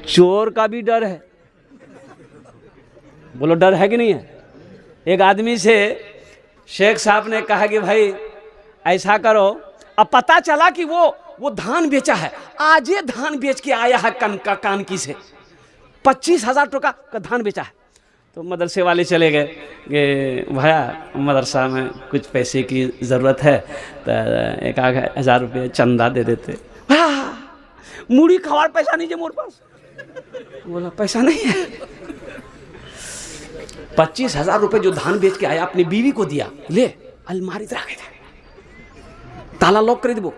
चोर का भी डर है। बोलो डर है कि नहीं है? एक आदमी से शेख साहब ने कहा कि भाई ऐसा करो, अब पता चला कि वो धान बेचा है, आज ये धान बेच के आया है कानकी से, 25,000 टका का धान बेचा है। तो मदरसे वाले चले गए कि भैया मदरसा में कुछ पैसे की ज़रूरत है, तो 1,000 रुपये चंदा दे देते। मूड़ी खवार पैसा नहीं है मोर पास। बोला पैसा नहीं है। 25,000 रुपये जो धान बेच के आया अपनी बीवी को दिया, ले अलमारी रख दे, ताला लॉक कर दो।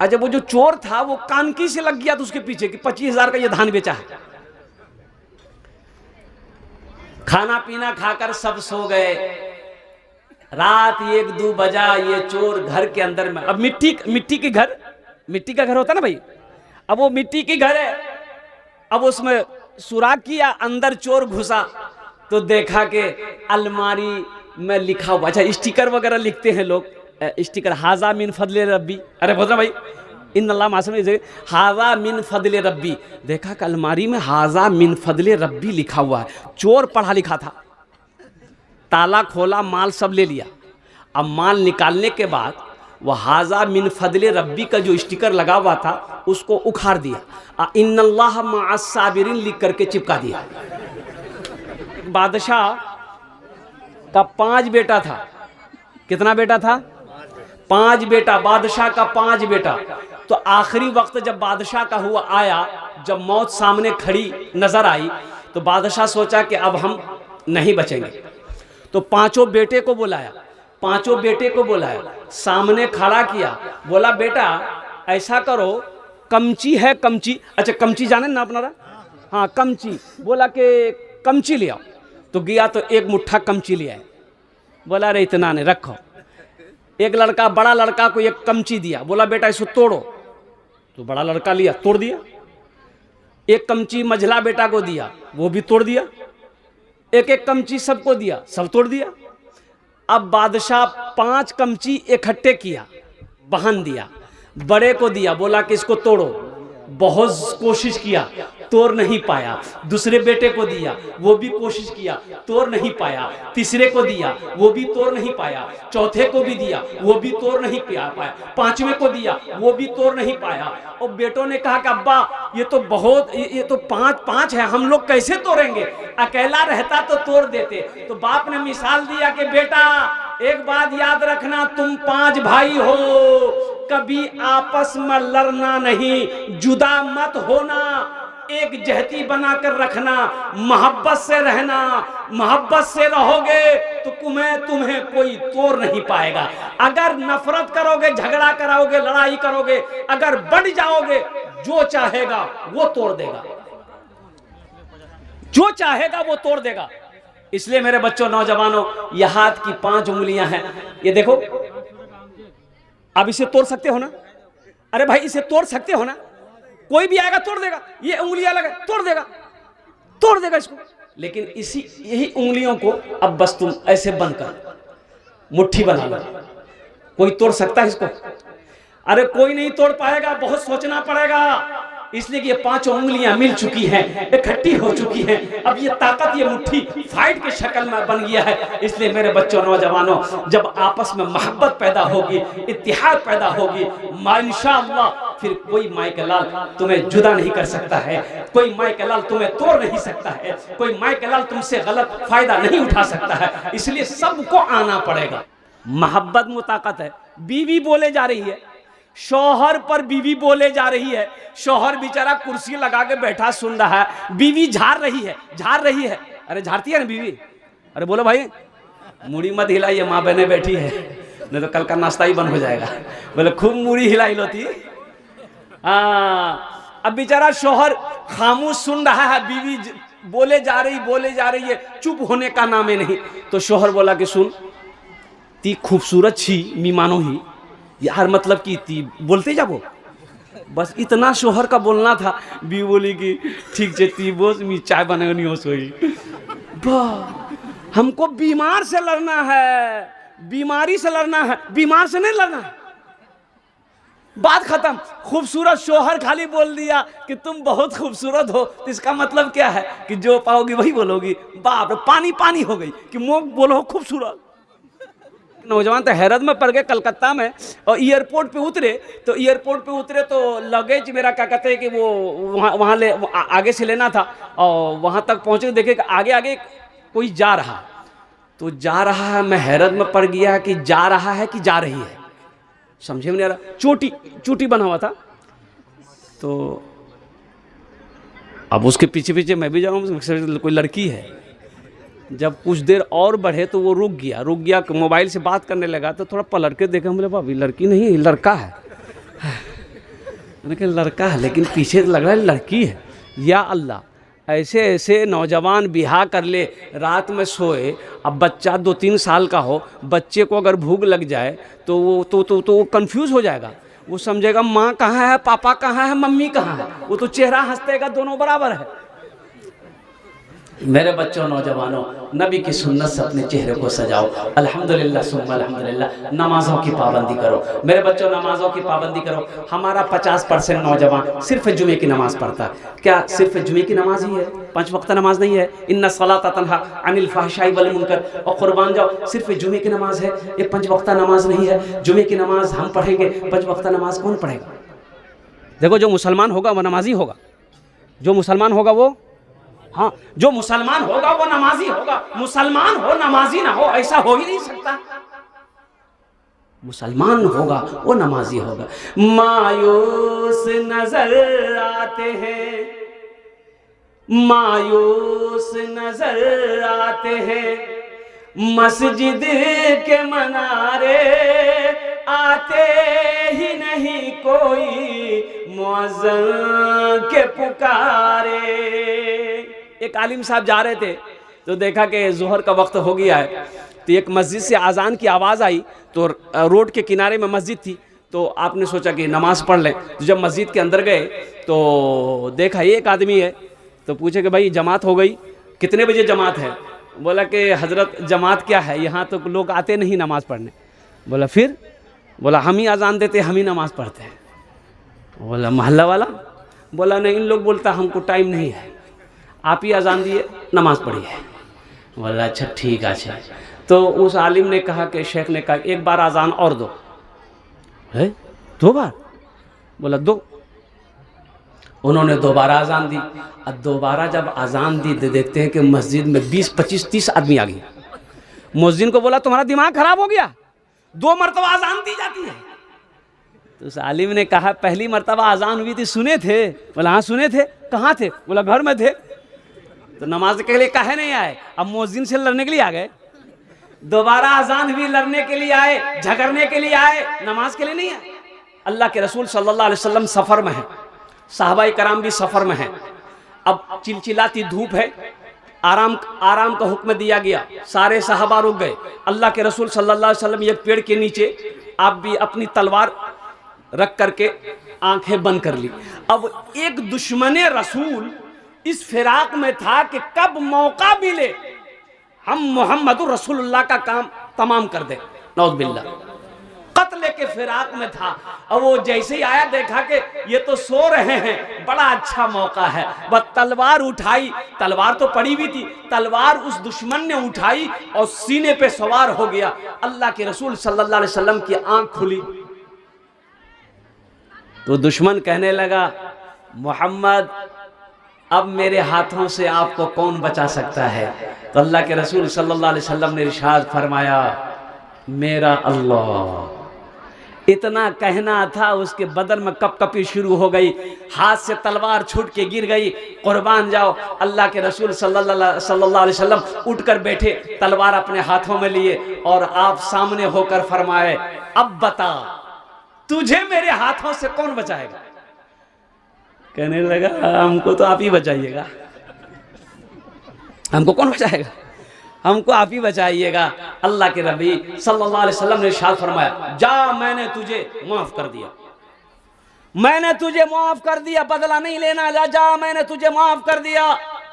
जब वो जो चोर था वो कानकी से लग गया तो उसके पीछे कि 25,000 का ये धान बेचा है। खाना पीना खाकर सब सो गए। रात 1-2 बजा, ये चोर घर के अंदर में, अब मिट्टी का घर होता ना भाई, अब वो मिट्टी की घर है, अब उसमें सुराख किया, अंदर चोर घुसा तो देखा कि अलमारी में लिखा हुआ, अच्छा स्टिकर वगैरह लिखते हैं लोग, स्टिकर हाजा मिन फजले रब्बी, अरे बोल रहा भाई इन अल्लाह मासूम, हाजा मिन फजले रब्बी, देखा कि अलमारी में हाजा मिन फजले रब्बी लिखा हुआ है। चोर पढ़ा लिखा था, ताला खोला, माल सब ले लिया। अब माल निकालने के बाद वो हाजा मिन फजले रब्बी का जो स्टिकर लगा हुआ था उसको उखाड़ दिया, इन्नल्लाह मअस साबिरीन लिख करके चिपका दिया। बादशाह का 5 बेटा था। कितना बेटा था? 5 बेटा। बादशाह का 5 बेटा। तो आखिरी वक्त जब बादशाह का हुआ आया, जब मौत सामने खड़ी नजर आई तो बादशाह सोचा कि अब हम नहीं बचेंगे, तो 5 बेटे को बुलाया, 5 बेटे को बुलाया, सामने खड़ा किया, बोला बेटा ऐसा करो, कमची है कमची, अच्छा कमची जाने ना अपना, हाँ कमची, बोला कि कमची ले आओ। तो गया तो 1 मुट्ठा कमची ले आए। बोला अरे इतना नहीं रखो। एक लड़का, बड़ा लड़का को 1 कमची दिया, बोला बेटा इसको तोड़ो, तो बड़ा लड़का लिया, तोड़ दिया। 1 कमची मझला बेटा को दिया, वो भी तोड़ दिया। 1-1 कमची सबको दिया, सब तोड़ दिया। अब बादशाह 5 कमची इकट्ठे किया, बहन दिया, बड़े को दिया, बोला कि इसको तोड़ो। बहुत कोशिश किया, तोड़ नहीं पाया। दूसरे बेटे को दिया, वो भी कोशिश किया, तोड़ नहीं पाया। तीसरे को दिया, वो भी तोड़ नहीं पाया। चौथे को भी दिया, वो भी तोड़ नहीं पाया। 5वें को दिया, वो भी तोड़ नहीं पाया। और बेटों ने कहा कि अब्बा ये तो बहुत, ये तो 5 है, हम लोग कैसे तोड़ेंगे, अकेला रहता तो तोड़ देते। तो बाप ने मिसाल दिया कि बेटा एक बात याद रखना, तुम 5 भाई हो, कभी आपस में लड़ना नहीं, जुदा मत होना, एक जहती बनाकर रखना, मोहब्बत से रहना। मोहब्बत से रहोगे तो तुम्हें कोई तोड़ नहीं पाएगा। अगर नफरत करोगे, झगड़ा कराओगे, लड़ाई करोगे, अगर बढ़ जाओगे, जो चाहेगा वो तोड़ देगा, जो चाहेगा वो तोड़ देगा। इसलिए मेरे बच्चों, नौजवानों, यह हाथ की 5 उंगलियां हैं, ये देखो, अब इसे तोड़ सकते हो ना? अरे भाई इसे तोड़ सकते हो ना? कोई भी आएगा तोड़ देगा, ये उंगलियां लगे तोड़ देगा इसको। लेकिन यही उंगलियों को अब बस तुम ऐसे बंद कर, मुट्ठी बना लो। कोई तोड़ सकता है इसको? अरे कोई नहीं तोड़ पाएगा, बहुत सोचना पड़ेगा। इसलिए कि ये 5 उंगलियां मिल चुकी हैं, इकट्ठी हो चुकी हैं। अब ये ताकत, ये मुट्ठी फाइट की शक्ल में बन गया है। इसलिए मेरे बच्चों, नौजवानों, जब आपस में मोहब्बत पैदा होगी, इत्तेहाद पैदा होगी, इंशाअल्लाह फिर कोई माई का लाल तुम्हें जुदा नहीं कर सकता है, कोई माई का लाल तुम्हें तोड़ नहीं सकता है, कोई माई का लाल तुमसे गलत फायदा नहीं उठा सकता है। इसलिए सबको आना पड़ेगा। मोहब्बत में ताकत है। बीवी बोले जा रही है, शौहर पर बीवी बोले जा रही है। शौहर बेचारा कुर्सी लगा के बैठा सुन रहा है, बीवी झाड़ रही है। अरे झाड़ती है ना बीवी? अरे बोलो भाई, मुड़ी मत हिलाइए, माँ बहने बैठी है, नहीं तो कल का नाश्ता ही बंद हो जाएगा। बोले खूब मुड़ी हिलाई लोती। अब बेचारा शौहर खामोश सुन रहा है, बीवी बोले जा रही है, चुप होने का नाम है नहीं। तो शौहर बोला कि सुन, ती खूबसूरत छी मी मानो ही, यार मतलब कि ती बोलते जाबो, बस इतना शौहर का बोलना था। बी बोली कि ठीक है ती बोस, मी चाय बनानी हो सोई। हमको बीमार से लड़ना है, बीमारी से लड़ना है, बीमार से नहीं लड़ना है। बात खत्म। खूबसूरत शोहर खाली बोल दिया कि तुम बहुत खूबसूरत हो, तो इसका मतलब क्या है कि जो पाओगी वही बोलोगी। बाप रे, पानी पानी हो गई कि मुंह बोलो खूबसूरत। नौजवान तो हैरत में पड़ गए कलकत्ता में, और एयरपोर्ट पे उतरे तो लगेज मेरा क्या कहते हैं कि वो वहाँ ले आगे से लेना था, और वहाँ तक पहुँचे देखे कि आगे आगे कोई जा रहा, तो जा रहा है, मैं हैरत में पड़ गया कि जा रहा है कि जा रही है, समझे में नहीं आ रहा। चोटी बना हुआ था, तो अब उसके पीछे पीछे मैं भी जाऊँ, कोई लड़की है। जब कुछ देर और बढ़े तो वो रुक गया, मोबाइल से बात करने लगा, तो थोड़ा पलट के देखा, बोले भाभी लड़की नहीं लड़का है। मैंने कहा लड़का है, लेकिन पीछे लग रहा है लड़की है। या अल्लाह, ऐसे ऐसे नौजवान बिहा कर ले, रात में सोए। अब बच्चा 2-3 साल का हो, बच्चे को अगर भूख लग जाए तो वो कंफ्यूज हो जाएगा। वो समझेगा माँ कहाँ है, पापा कहाँ है, मम्मी कहाँ है। वो तो चेहरा हंसतेगा, दोनों बराबर है। मेरे बच्चों, नौजवानों, नबी की सुन्नत से अपने चेहरे को सजाओ। अल्हम्दुलिल्लाह सुम्मा अल्हम्दुलिल्लाह। नमाजों की पाबंदी करो मेरे बच्चों, नमाजों की पाबंदी करो। हमारा 50% नौजवान सिर्फ जुमे की नमाज पढ़ता है। क्या सिर्फ जुमे की नमाज ही है? 5 वक्त नमाज नहीं है। इन्ना सलात तन्हा अनिल फहशाई वल मुनकर। और कुर्बान जाओ, सिर्फ जुमे की नमाज है, ये 5 वक्त नमाज नहीं है। जुमे की नमाज हम पढ़ेंगे, 5 वक्त नमाज कौन पढ़ेगा? देखो, जो मुसलमान होगा वो नमाजी होगा, जो मुसलमान होगा वो, हाँ, जो मुसलमान होगा वो नमाजी होगा। मुसलमान हो नमाजी ना हो, ऐसा हो ही नहीं सकता। मुसलमान होगा वो नमाजी होगा। मायूस नजर आते हैं, मायूस नजर आते हैं, मस्जिद के मनारे आते ही नहीं कोई, मुअज्जिन के पुकारे। एक आलिम साहब जा रहे थे, तो देखा कि जोहर का वक्त हो गया है, तो एक मस्जिद से अजान की आवाज़ आई। तो रोड के किनारे में मस्जिद थी, तो आपने सोचा कि नमाज पढ़ लें। तो जब मस्जिद के अंदर गए तो देखा एक आदमी है, तो पूछे कि भाई जमात हो गई? कितने बजे जमात है? बोला कि हजरत जमात क्या है, यहाँ तो लोग आते नहीं नमाज पढ़ने। बोला फिर? बोला हम ही अजान देते, हम ही नमाज पढ़ते हैं। बोला मोहल्ला वाला? बोला नहीं, इन लोग बोलता हमको टाइम नहीं है, आप ही अजान दिए, नमाज पढ़िए। बोला अच्छा ठीक है। तो उस आलिम ने कहा कि शेख ने कहा एक बार अजान और दो। है 2 बार? बोला 2। उन्होंने दोबारा अजान दी। अब दोबारा जब अजान दी, देखते हैं कि मस्जिद में 20, 25, 30 आदमी आ गए। मुअज्जिन को बोला तुम्हारा दिमाग खराब हो गया, 2 मरतबा अजान दी जाती है। तो उस आलिम ने कहा पहली मरतबा अजान हुई थी, सुने थे? बोला हाँ सुने थे। कहाँ थे? बोला घर में थे। तो नमाज के लिए काहे नहीं आए? अब मुअज्जिन से लड़ने के लिए आ गए। दोबारा अजान हुई, लड़ने के लिए आए, झगड़ने के लिए आए, नमाज के लिए नहीं आए। अल्लाह के रसूल सल्लल्लाहु अलैहि वसल्लम सफ़र में हैं, सहाबाए कराम भी सफ़र में हैं। अब चिलचिलाती धूप है, आराम का हुक्म दिया गया, सारे सहाबा रुक गए। अल्लाह के रसूल सल्लल्लाहु अलैहि वसल्लम एक पेड़ के नीचे आप भी अपनी तलवार रख करके आंखें बंद कर ली। अब एक दुश्मने रसूल इस फिराक में था कि कब मौका मिले हम मोहम्मदुर रसूलुल्लाह का काम तमाम कर दे। नौज़ बिल्लाह, कत्ल के फिराक में था। और वो जैसे ही आया, देखा कि ये तो सो रहे हैं, बड़ा अच्छा मौका है। बस तलवार उठाई, तलवार तो पड़ी हुई थी, तलवार उस दुश्मन ने उठाई और सीने पे सवार हो गया। अल्लाह के रसूल सल्लल्लाहु अलैहि वसल्लम की आंख खुली, तो दुश्मन कहने लगा मोहम्मद अब मेरे हाथों से आपको कौन बचा सकता है? तो अल्लाह के रसूल सल्लल्लाहु अलैहि वसल्लम ने इरशाद फरमाया मेरा अल्लाह। इतना कहना था, उसके बदन में कपकपी शुरू हो गई, हाथ से तलवार छूट के गिर गई। कुर्बान जाओ, अल्लाह के रसूल सल्लल्लाहु अलैहि वसल्लम उठकर बैठे, तलवार अपने हाथों में लिए और आप सामने होकर फरमाए अब बता तुझे मेरे हाथों से कौन बचाएगा? कहने लगा हमको तो आप ही बचाइएगा। हमको कौन बचाएगा? हमको आप ही बचाइएगा। अल्लाह के नबी सल्लल्लाहु अलैहि वसल्लम ने इरशाद फरमाया जा मैंने तुझे माफ कर दिया, मैंने तुझे माफ कर दिया, बदला नहीं लेना, जा मैंने तुझे माफ कर दिया।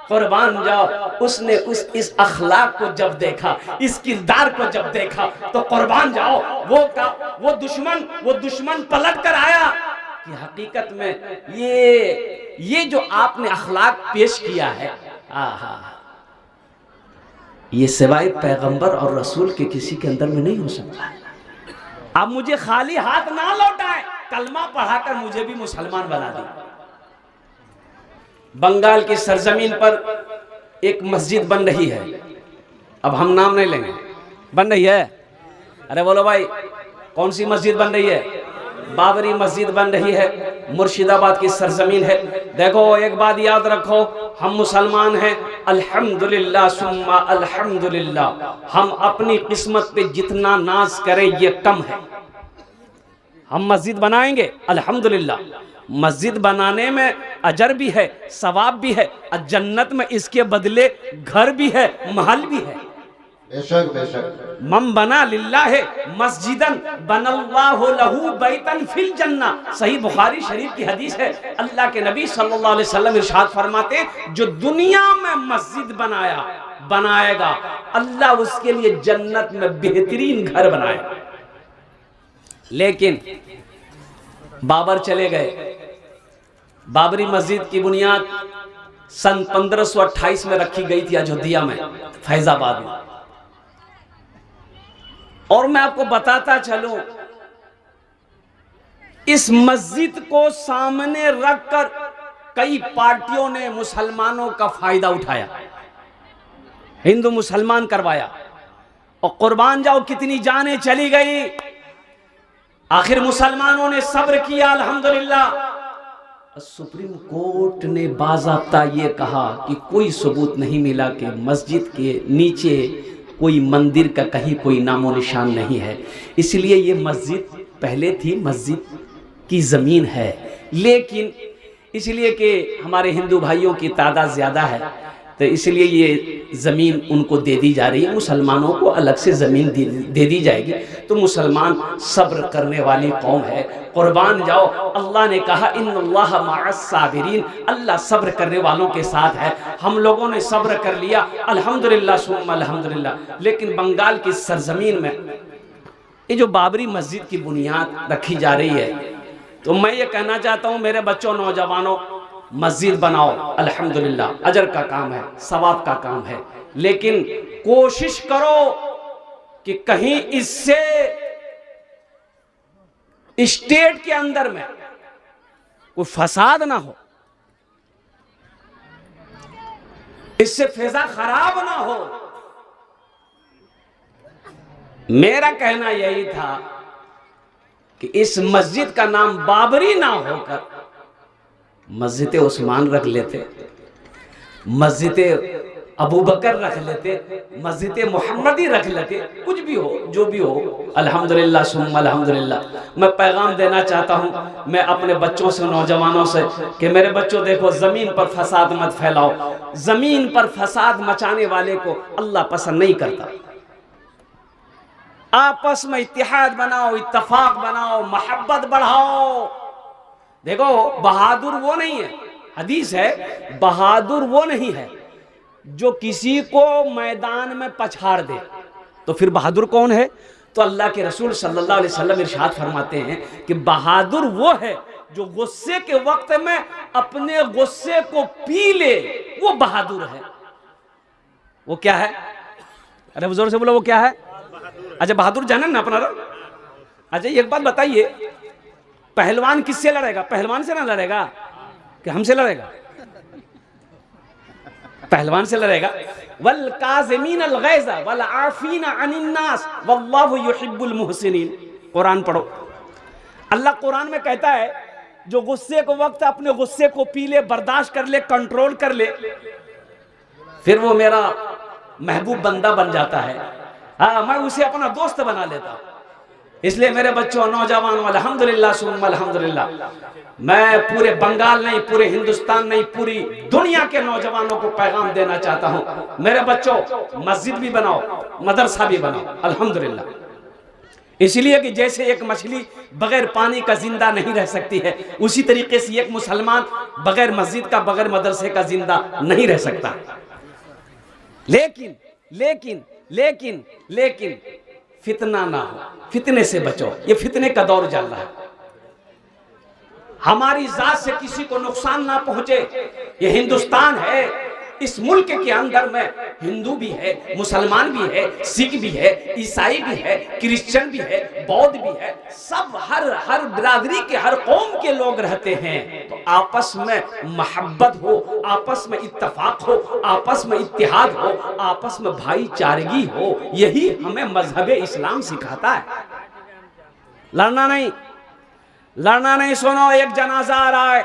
कुर्बान जाओ, उसने इस अखलाक को जब देखा, इस किरदार को जब देखा, तो कुर्बान जाओ वो दुश्मन पलट कर आया कि हकीकत में ये जो आपने अखलाक पेश किया है, आहा, ये सिवाय पैगंबर और रसूल के किसी के अंदर में नहीं हो सकता। अब मुझे खाली हाथ ना लौटाए, कलमा पढ़ाकर मुझे भी मुसलमान बना दी। बंगाल की सरजमीन पर एक मस्जिद बन रही है, अब हम नाम नहीं लेंगे, बन रही है। अरे बोलो भाई, कौन सी मस्जिद बन रही है? बाबरी मस्जिद बन रही है, मुर्शिदाबाद की सरजमीन है। देखो एक बात याद रखो, हम मुसलमान हैं, अल्हम्दुलिल्लाह सुम्मा अल्हम्दुलिल्लाह। हम अपनी किस्मत पे जितना नाज करें ये कम है। हम मस्जिद बनाएंगे अल्हम्दुलिल्लाह, मस्जिद बनाने में अजर भी है, सवाब भी है, और जन्नत में इसके बदले घर भी है, महल भी है। बेशक बेशक। मम बना लिल्लाह मस्जिदन बनल्लाहु लहू बैतन फिल जन्ना। सही बुखारी शरीफ की हदीस है। अल्लाह के नबी सल्लल्लाहु अलैहि वसल्लम इरशाद फरमाते, जो दुनिया में मस्जिद बनाएगा, अल्लाह उसके लिए जन्नत में बेहतरीन घर बनाएगा। लेकिन बाबर चले गए। बाबरी मस्जिद की बुनियाद सन 1528 में रखी गई थी अयोध्या में, फैजाबाद में। और मैं आपको बताता चलूं, इस मस्जिद को सामने रखकर कई पार्टियों ने मुसलमानों का फायदा उठाया, हिंदू मुसलमान करवाया, और कुर्बान जाओ कितनी जानें चली गई। आखिर मुसलमानों ने सब्र किया अल्हम्दुलिल्लाह। सुप्रीम कोर्ट ने बाज़ाब्ता ये कहा कि कोई सबूत नहीं मिला कि मस्जिद के नीचे कोई मंदिर का कहीं कोई नामो निशान नहीं है, इसलिए ये मस्जिद पहले थी, मस्जिद की ज़मीन है। लेकिन इसलिए कि हमारे हिंदू भाइयों की तादाद ज़्यादा है, तो इसलिए ये ज़मीन उनको दे दी जा रही है, मुसलमानों को अलग से ज़मीन दे दी जाएगी। तो मुसलमान सब्र करने वाली कौम है, कुर्बान जाओ। अल्लाह ने कहा इन्नल्लाह मअस साबिरीन, अल्लाह सब्र करने वालों के साथ है। हम लोगों ने सब्र कर लिया अल्हम्दुलिल्लाह सुम्मा अल्हम्दुलिल्लाह। लेकिन बंगाल की सरजमीन में ये जो बाबरी मस्जिद की बुनियाद रखी जा रही है, तो मैं ये कहना चाहता हूँ मेरे बच्चों, नौजवानों, मस्जिद बनाओ अल्हम्दुलिल्लाह, अजर का काम है, सवाब का काम है। लेकिन कोशिश करो कि कहीं इससे स्टेट के अंदर में कोई फसाद ना हो, इससे फिजा खराब ना हो। मेरा कहना यही था कि इस मस्जिद का नाम बाबरी ना होकर मस्जिद उस्मान रख लेते, मस्जिद अबू बकर रख लेते, मस्जिद मोहम्मदी रख लेते, कुछ भी हो, जो भी हो, अल्हम्दुलिल्लाह सुम्मा अल्हम्दुलिल्लाह। मैं पैगाम देना चाहता हूँ मैं अपने बच्चों से, नौजवानों से, कि मेरे बच्चों देखो, ज़मीन पर फसाद मत फैलाओ। ज़मीन पर फसाद मचाने वाले को अल्लाह पसंद नहीं करता। आपस में इत्तेहाद बनाओ, इत्तफाक बनाओ, मोहब्बत बढ़ाओ। देखो, बहादुर वो नहीं है, हदीस है, बहादुर वो नहीं है जो किसी को मैदान में पछाड़ दे। तो फिर बहादुर कौन है? तो अल्लाह के रसूल सल्लल्लाहु अलैहि वसल्लम इरशाद फरमाते हैं कि बहादुर वो है जो गुस्से के वक्त में अपने गुस्से को पी ले, वो बहादुर है। वो क्या है? अरे जोर से बोलो, वो क्या है? अच्छा, बहादुर जाने ना अपना। अच्छा, एक बात बताइए, पहलवान किससे लड़ेगा? पहलवान से ना लड़ेगा कि हमसे लड़ेगा? पहलवान से लड़ेगा। वल काज़िमीन अल गैज़ वल आफीन अनिन नास वल्लाहु युहिब्बुल मुहसिनीन। कुरान पढ़ो, अल्लाह कुरान में कहता है जो गुस्से को वक्त अपने गुस्से को पी ले, बर्दाश्त कर ले, कंट्रोल कर ले, फिर वो मेरा महबूब बंदा बन जाता है। हाँ, मैं उसे अपना दोस्त बना लेता हूं। इसलिए मेरे बच्चों, नौजवानों, अल्हम्दुलिल्लाह सुम्मा अल्हम्दुलिल्लाह, मैं पूरे बंगाल नहीं, पूरे हिंदुस्तान नहीं, पूरी दुनिया के नौजवानों को पैगाम देना चाहता हूं, मेरे बच्चों, मस्जिद भी बनाओ, मदरसा भी बनाओ, अल्हम्दुलिल्लाह। इसलिए कि जैसे एक मछली बगैर पानी का जिंदा नहीं रह सकती है, उसी तरीके से एक मुसलमान बगैर मस्जिद का, बगैर मदरसे का जिंदा नहीं रह सकता। लेकिन लेकिन लेकिन लेकिन फितना ना हो, फितने से बचो। ये फितने का दौर चल रहा है। हमारी जात से किसी को नुकसान ना पहुंचे। ये हिंदुस्तान है, इस मुल्क के अंदर में हिंदू भी है, मुसलमान भी है, सिख भी है, ईसाई भी है, क्रिश्चियन भी है, बौद्ध भी है, सब हर बिरादरी के, हर कौम के लोग रहते हैं। तो आपस में मोहब्बत हो, आपस में इत्तेफाक हो, आपस में इत्तेहाद हो, आपस में भाईचारगी हो, यही हमें मजहब इस्लाम सिखाता है। लड़ना नहीं, लड़ना नहीं। सुनो, एक जनाजा आ रहा है,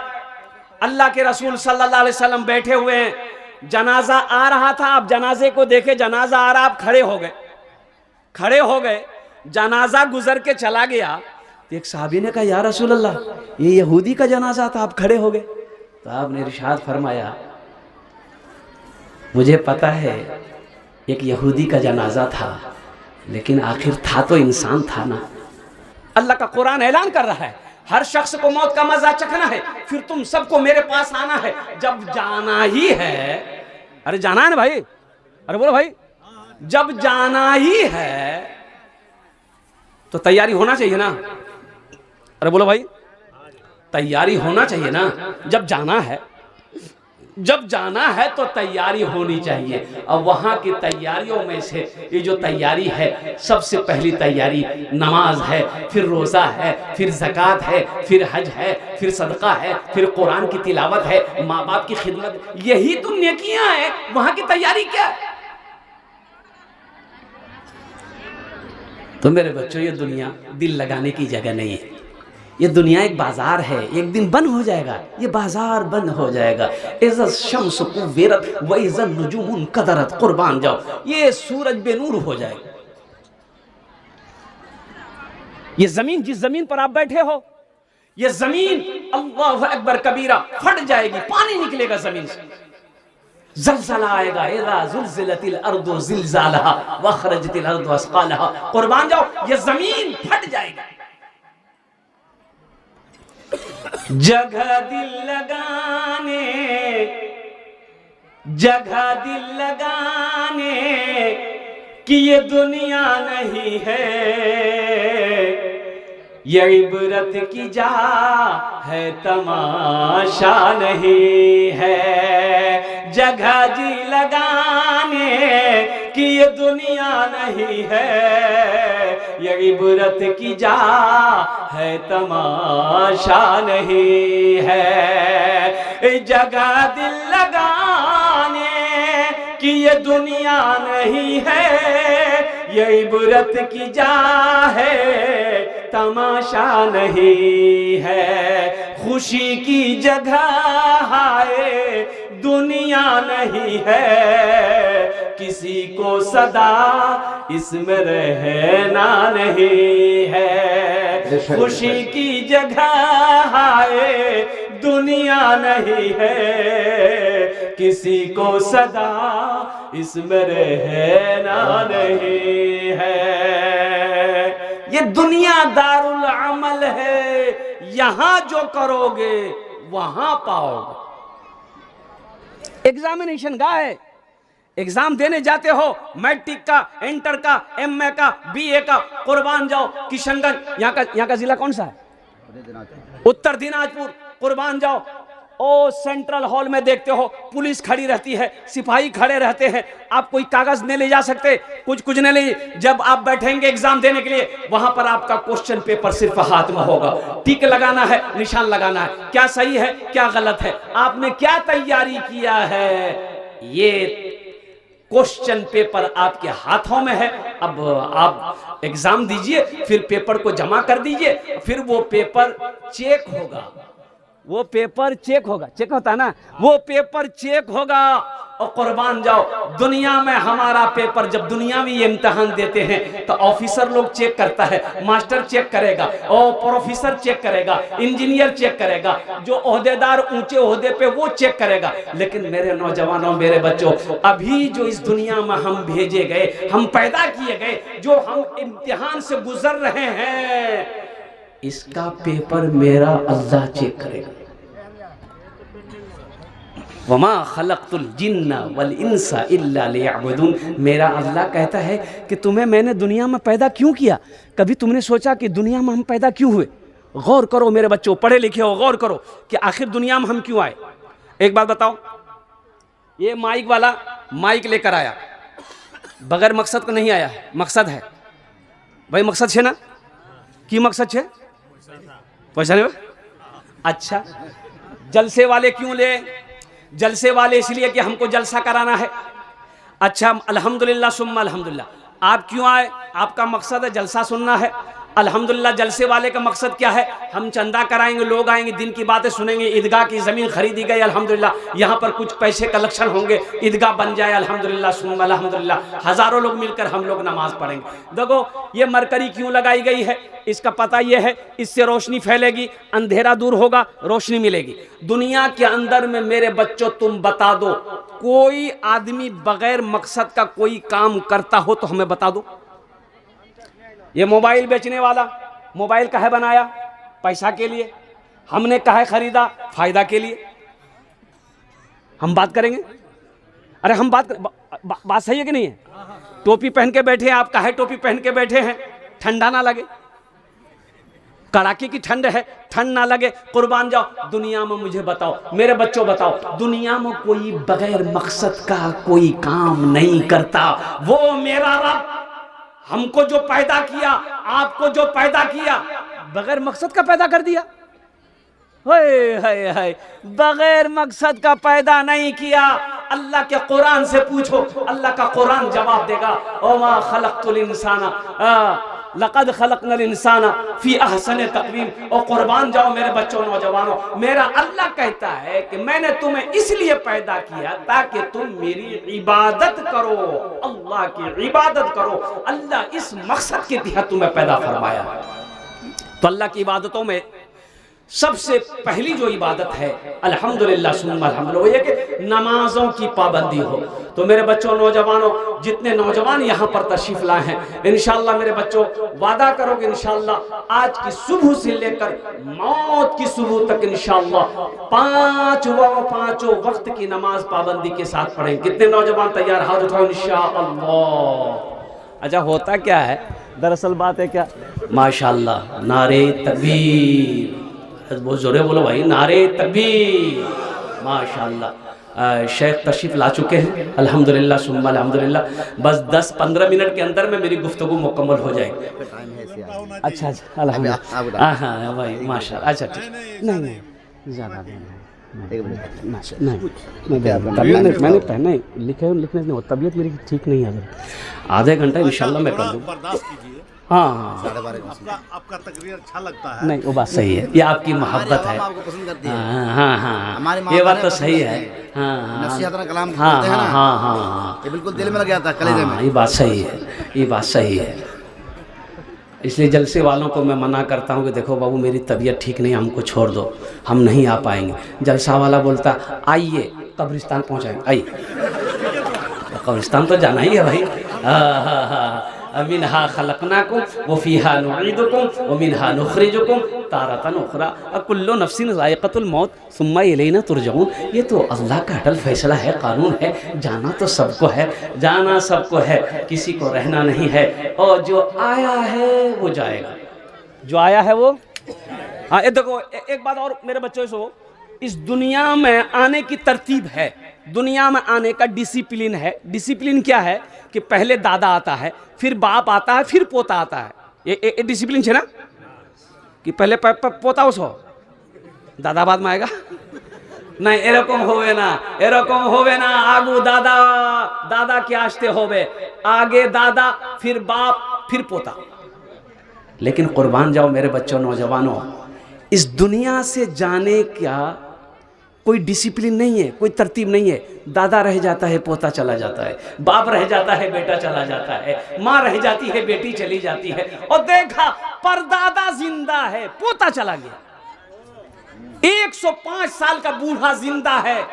अल्लाह के रसूल सल्लल्लाहु अलैहि वसल्लम बैठे हुए हैं, जनाजा आ रहा था, आप जनाजे को देखे, जनाजा आ रहा, आप खड़े हो गए, खड़े हो गए, जनाजा गुजर के चला गया। तो एक साहबी ने कहा, या रसूल अल्लाह, ये यहूदी का जनाजा था, आप खड़े हो गए। तो आपने इरशाद फरमाया, मुझे पता है एक यहूदी का जनाजा था, लेकिन आखिर था तो इंसान था ना। अल्लाह का कुरान ऐलान कर रहा है, हर शख्स को मौत का मजा चखना है, फिर तुम सबको मेरे पास आना है। जब जाना ही है, अरे जाना है ना भाई, अरे बोलो भाई, जब जाना ही है तो तैयारी होना चाहिए ना। अरे बोलो भाई, तैयारी होना चाहिए ना। जब जाना है, जब जाना है तो तैयारी होनी चाहिए। अब वहां की तैयारियों में से ये जो तैयारी है, सबसे पहली तैयारी नमाज है, फिर रोज़ा है, फिर ज़कात है, फिर हज है, फिर सदका है, फिर कुरान की तिलावत है, माँ बाप की खिदमत, यही तो नेकियां हैं। वहां की तैयारी क्या है? तो मेरे बच्चों, ये दुनिया दिल लगाने की जगह नहीं है। ये दुनिया एक बाजार है, एक दिन बंद हो जाएगा, ये बाजार बंद हो जाएगा। इज़्ज़त शम्स कुव्विरत व इज़्ज़त नुजूमुन कदरत, कुर्बान जाओ, ये सूरज बेनूर हो जाएगा। ये जमीन, जिस जमीन पर आप बैठे हो, ये जमीन अल्लाहु अकबर कबीरा फट जाएगी, पानी निकलेगा जमीन से, ज़लज़ला आएगा, इज़ा ज़ुलज़िलतिल अर्दु ज़िलज़ालहा व अख़रजतिल अर्दु अस्क़ालहा, कुर्बान जाओ, ये जमीन फट जाएगी। जगह दिल लगाने, जगह दिल लगाने कि ये दुनिया नहीं है, ये इबरत की जा है, तमाशा नहीं है। जगह जी लगाने कि ये दुनिया नहीं है, ये इबरत की जा है, तमाशा नहीं है। जगह दिल लगाने कि ये दुनिया नहीं है, ये इबरत की जा है, तमाशा नहीं है। खुशी की जगह है, दुनिया नहीं है, किसी को सदा इसमें रहना नहीं है। खुशी की जगह है, दुनिया नहीं है, किसी को सदा इसमें रहना नहीं है। ये दुनिया दारुल अमल है, यहां जो करोगे वहां पाओगे। एग्जामिनेशन का है, एग्जाम देने जाते हो, मैट्रिक का, इंटर का, एमए का, बीए का, कुर्बान जाओ किशनगंज, यहाँ का जिला कौन सा है? उत्तर दिनाजपुर, कुर्बान जाओ। ओ सेंट्रल हॉल में देखते हो पुलिस खड़ी रहती है, सिपाही खड़े रहते हैं, आप कोई कागज नहीं ले जा सकते, कुछ नहीं ले। जब आप बैठेंगे एग्जाम देने के लिए, वहां पर आपका क्वेश्चन पेपर सिर्फ हाथ में होगा, टिक लगाना है, निशान लगाना है, क्या सही है क्या गलत है, आपने क्या तैयारी किया है, ये क्वेश्चन पेपर आपके हाथों में है। अब आप एग्जाम दीजिए, फिर पेपर को जमा कर दीजिए, फिर वो पेपर चेक होगा, वो पेपर चेक होगा, चेक होता है ना, वो पेपर चेक होगा, और कुर्बान जाओ, दुनिया में हमारा पेपर जब दुनियावी इम्तिहान देते हैं तो ऑफिसर लोग चेक करता है, मास्टर चेक करेगा और प्रोफेसर चेक करेगा, इंजीनियर चेक करेगा, जो ओहदेदार ऊंचे ओहदे पे वो चेक करेगा। लेकिन मेरे नौजवानों, मेरे बच्चों, अभी जो इस दुनिया में हम भेजे गए, हम पैदा किए गए, जो हम इम्तिहान से गुजर रहे हैं, इसका पेपर मेरा अल्लाह चेक करेगा। वमा खलक़तुल जिन्ना वल इंसा इल्ला लियअबुदून। मेरा अल्लाह कहता है कि तुम्हें मैंने दुनिया में पैदा क्यों किया? कभी तुमने सोचा कि दुनिया में हम पैदा क्यों हुए? गौर करो मेरे बच्चों, पढ़े लिखे हो, गौर करो कि आखिर दुनिया में हम क्यों आए। एक बात बताओ, ये माइक वाला माइक लेकर आया, बगैर मकसद का नहीं आया, मकसद है भाई, मकसद है ना? की मकसद है? पैसा नहीं? अच्छा, जलसे वाले क्यों ले? जलसे वाले इसलिए कि हमको जलसा कराना है। अच्छा, अल्हम्दुलिल्लाह सुम्मा अल्हम्दुलिल्लाह। आप क्यों आए? आपका मकसद है जलसा सुनना है। अल्हम्दुलिल्लाह, जलसे वाले का मकसद क्या है? हम चंदा कराएंगे, लोग आएंगे, दिन की बातें सुनेंगे, ईदगाह की ज़मीन खरीदी गई अल्हम्दुलिल्लाह, यहाँ पर कुछ पैसे कलेक्शन होंगे, ईदगाह बन जाए अल्हम्दुलिल्लाह सुम्मा अल्हम्दुलिल्लाह, हज़ारों लोग मिलकर हम लोग नमाज पढ़ेंगे। देखो ये मरकरी क्यों लगाई गई है, इसका पता ये है, इससे रोशनी फैलेगी, अंधेरा दूर होगा, रोशनी मिलेगी। दुनिया के अंदर में मेरे बच्चों तुम बता दो, कोई आदमी बगैर मकसद का कोई काम करता हो तो हमें बता दो। ये मोबाइल बेचने वाला मोबाइल काहे बनाया? पैसा के लिए। हमने काहे खरीदा? फायदा के लिए। हम बात करेंगे, अरे हम बात सही है कि नहीं है? टोपी पहन के बैठे हैं आप, काहे टोपी पहन के बैठे हैं? ठंडा ना लगे, कड़ाके की ठंड है, ठंड ना लगे, कुर्बान जाओ। दुनिया में मुझे बताओ, मेरे बच्चों बताओ, दुनिया में कोई बगैर मकसद का कोई काम नहीं करता। वो मेरा रब हमको जो पैदा किया, आपको जो पैदा किया, बगैर मकसद का पैदा कर दिया। हाय बगैर मकसद का पैदा नहीं किया। अल्लाह के कुरान से पूछो, अल्लाह का कुरान जवाब देगा। ओमा खलक़तुल इंसाना लक़द खलक़नल इंसाना फी अहसन तक़वीम। और कुर्बान जाओ मेरे बच्चों, नौजवानों, मेरा अल्लाह कहता है कि मैंने तुम्हें इसलिए पैदा किया ताकि तुम मेरी इबादत करो, अल्लाह की इबादत करो। अल्लाह इस मकसद के तहत तुम्हें पैदा फरमाया। तो अल्लाह की इबादतों में सबसे पहली जो इबादत है अल्हम्दुलिल्लाह सुम्मा अल्हम्दुलिल्लाह, वो ये कि नमाजों की पाबंदी हो। तो मेरे बच्चों, नौजवानों, जितने नौजवान यहाँ पर तशरीफ लाए हैं, इंशाअल्लाह मेरे बच्चों वादा करोगे इंशाअल्लाह आज की सुबह से लेकर मौत की सुबह तक इंशाअल्लाह पांचों वक्त की नमाज पाबंदी के साथ पढ़ेंगे। कितने नौजवान तैयार? हाथ उठाओ इंशाअल्लाह। अच्छा, होता क्या है, दरअसल बात है क्या, माशाअल्लाह, नारे तकबीर, बहुत जोरे बोलो भाई, नारे तकबीर, माशाअल्लाह। शेख तशरीफ ला चुके हैं अल्हम्दुलिल्लाह सुम्मा अल्हम्दुलिल्लाह। बस 10-15 मिनट के अंदर में मेरी गुफ्तगू मुकम्मल हो जाएगी। अच्छा अल्हम्दुलिल्लाह, हाँ भाई माशाअल्लाह। अच्छा ठीक, नहीं ज़्यादा मैंने पहना लिखने नहीं, तबीयत मेरी ठीक नहीं है, आधे घंटा इंशाल्लाह मैं कर दूँ। हाँ, आपका तकरीर अच्छा लगता है। नहीं वो बात सही है, ये आपकी मोहब्बत है। हाँ, ये बात तो सही है। हाँ, ये बिल्कुल दिल में लग जाता है, कलेजे में। ये बात सही है, ये बात सही है। इसलिए जलसे वालों को मैं मना करता हूँ कि देखो बाबू, मेरी तबीयत ठीक नहीं, हमको छोड़ दो, हम नहीं आ पाएंगे। जलसा वाला बोलता आइए कब्रिस्तान पहुँचाएंगे, आइए। कब्रिस्तान तो जाना ही है भाई। मिनहा खलक़नाकुम व फ़ीहा नुईदुकुम व मिनहा नुख़रिजुकुम तारतन उख़रा कुल्लु नफ्सिन ज़ाइक़तुल मौत सुम्मा इलैना तुरजऊन। ये तो अल्लाह का अटल फैसला है, कानून है। जाना तो सबको है, जाना सबको है, किसी को रहना नहीं है। और जो आया है वो जाएगा, जो आया है वो। हाँ, ये देखो एक बात और मेरे बच्चों से, इस दुनिया में आने की तरतीब है, दुनिया में आने का डिसिप्लिन है। डिसिप्लिन क्या है कि पहले दादा आता है, फिर बाप आता है, फिर पोता आता है। ये डिसिप्लिन है ना, कि पहले पोता उसको दादा बाद में आएगा। नहीं, एरकम होवे ना, एरकम होवे ना। आगू दादा, दादा के आस्ते होवे, आगे दादा, फिर बाप, फिर पोता। लेकिन कुर्बान जाओ मेरे बच्चों, नौजवानों, इस दुनिया से जाने का कोई डिसिप्लिन नहीं है, कोई तरतीब नहीं है। दादा रह जाता है पोता चला जाता है, बाप रह जाता है बेटा चला जाता है, माँ रह जाती है बेटी चली जाती है, और देखा परदादा जिंदा है पोता चला गया। 105 साल का बूढ़ा जिंदा है,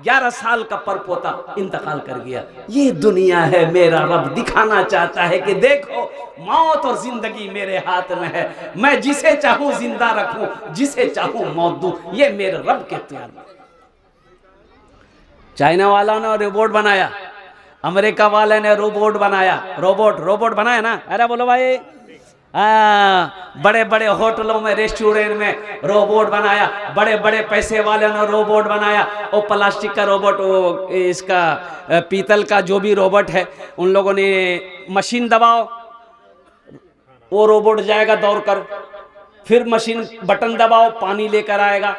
11 साल का परपोता इंतकाल कर गया। ये दुनिया है। मेरा रब दिखाना चाहता है कि देखो मौत और जिंदगी मेरे हाथ में है, मैं जिसे चाहूं जिंदा रखूं, जिसे चाहूं मौत दूं, ये मेरे रब के इख्तियार में। चाइना वालों ने रोबोट बनाया, अमेरिका वाले ने रोबोट बनाया, रोबोट बनाया ना। अरे बोलो भाई, बड़े बड़े होटलों में रेस्टोरेंट में रोबोट बनाया, बड़े बड़े पैसे वालों ने रोबोट बनाया। वो प्लास्टिक का रोबोट, वो इसका पीतल का जो भी रोबोट है, उन लोगों ने मशीन दबाओ, वो रोबोट जाएगा दौड़ कर, फिर मशीन बटन दबाओ पानी लेकर आएगा,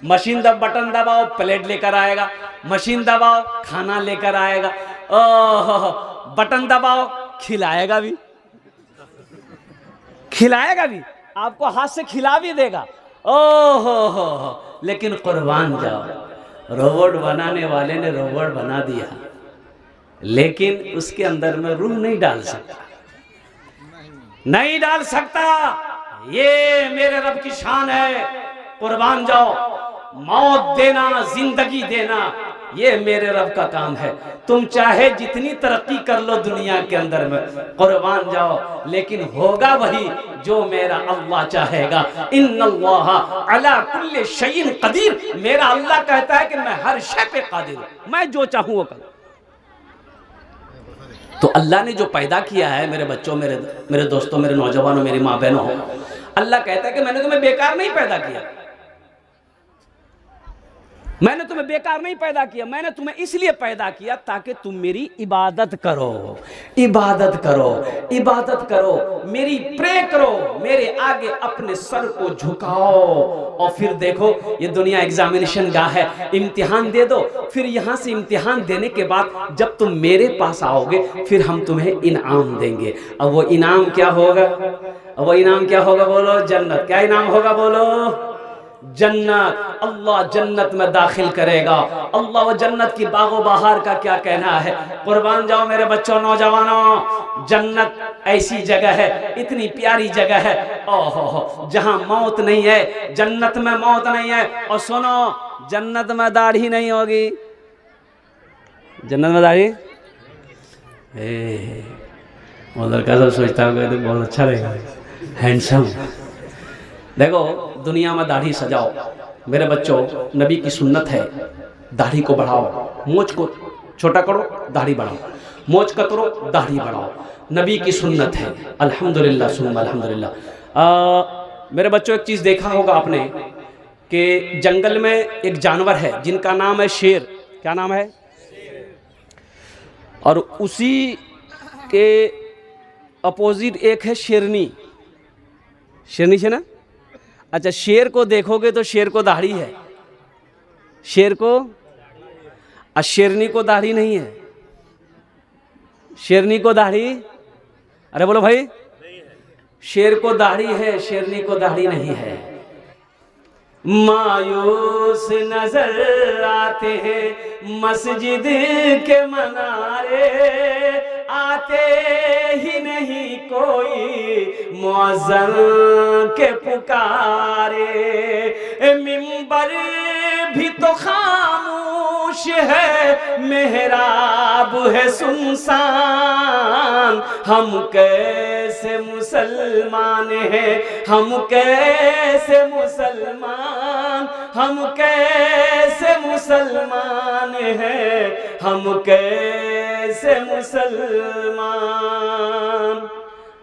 मशीन बटन दबाओ प्लेट लेकर आएगा, मशीन दबाओ खाना लेकर आएगा, ओह बटन दबाओ खिलाएगा भी, आपको हाथ से खिला भी देगा। ओहो, लेकिन कुर्बान जाओ, रोबोट बनाने वाले ने रोबोट बना दिया, लेकिन उसके अंदर में रूह नहीं डाल सकता। ये मेरे रब की शान है। कुर्बान जाओ, मौत देना जिंदगी देना ये मेरे रब का काम है। तुम चाहे जितनी तरक्की कर लो दुनिया के अंदर में, कुर्बान जाओ, लेकिन होगा वही जो मेरा अल्लाह चाहेगा। इन्नल्लाह अला कुल्li शैइन कदीर। मेरा अल्लाह कहता है कि मैं हर शय पे कादिर हूं, मैं जो चाहूं वो करूं। तो अल्लाह ने जो पैदा किया है मेरे बच्चों, मेरे दोस्तों, मेरे नौजवानों, मेरी माँ बहनों, अल्लाह कहता है कि मैंने तुम्हें बेकार नहीं पैदा किया, मैंने तुम्हें बेकार नहीं पैदा किया, मैंने तुम्हें इसलिए पैदा किया ताकि तुम मेरी इबादत करो, मेरी प्रे करो, मेरे आगे अपने सर को झुकाओ। और फिर देखो ये दुनिया एग्जामिनेशन गाह है, इम्तिहान दे दो, फिर यहाँ से इम्तिहान देने के बाद जब तुम मेरे पास आओगे फिर हम तुम्हें इनाम देंगे। अब वो इनाम क्या होगा? बोलो जन्नत। क्या इनाम होगा? बोलो जन्नत। अल्लाह जन्नत में दाखिल करेगा। अल्लाह वो जन्नत की बागो बहार का क्या कहना है। कुर्बान जाओ मेरे बच्चों, नौजवानों, जन्नत ऐसी जगह है, इतनी प्यारी जगह है, ओहो, जहां मौत नहीं है, जन्नत में मौत नहीं है। और सुनो, जन्नत में दाढ़ी नहीं होगी, जन्नत में दाढ़ी वो लड़का सब सोचता होगा तो बहुत अच्छा रहेगा, हैंडसम। देखो दुनिया में दाढ़ी सजाओ मेरे बच्चों, नबी की सुन्नत है, दाढ़ी को बढ़ाओ, मोच को छोटा करो, दाढ़ी बढ़ाओ, मोच कतरो, दाढ़ी बढ़ाओ, नबी की सुन्नत है। अल्हम्दुलिल्लाह सुम्मा अल्हम्दुलिल्लाह। मेरे बच्चों एक चीज़ देखा होगा आपने कि जंगल में एक जानवर है जिनका नाम है शेर। क्या नाम है? और उसी के अपोजिट एक है शेरनी। शेरनी है ना? अच्छा, शेर को देखोगे तो शेर को दाढ़ी है, शेर को, और शेरनी को दाढ़ी नहीं है। शेरनी को दाढ़ी, अरे बोलो भाई, शेर को दाढ़ी है, शेरनी को दाढ़ी नहीं है। मायूस नजर आते हैं मस्जिद के मनारे, आते ही नहीं कोई मुअज्जिन के पुकारे, मिंबर भी तो खामोश है, मेहराब है सुनसान, हम कैसे मुसलमान हैं, हम कैसे मुसलमान, हम कैसे मुसलमान हैं, हम कैसे मुसलमान।